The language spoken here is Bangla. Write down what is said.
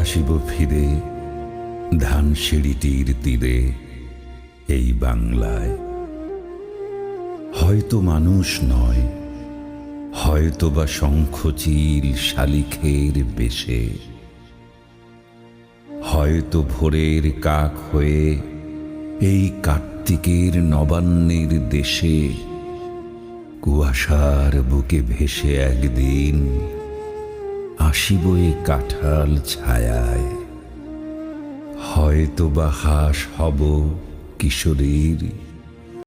আসিব ফিরে ধানসিঁড়িটির তীরে এই বাংলায়। হয়তো মানুষ নয়, হয়তো বা শঙ্খচিল শালিখের বেশে, হয়তো ভোরের কাক হয়ে এই কার্তিকের নবান্নের দেশে কুয়াশার বুকে ভেসে একদিন আসিব এ কাঁঠাল ছায়ায়। হয়তো বা হাঁস হব কিশোরীর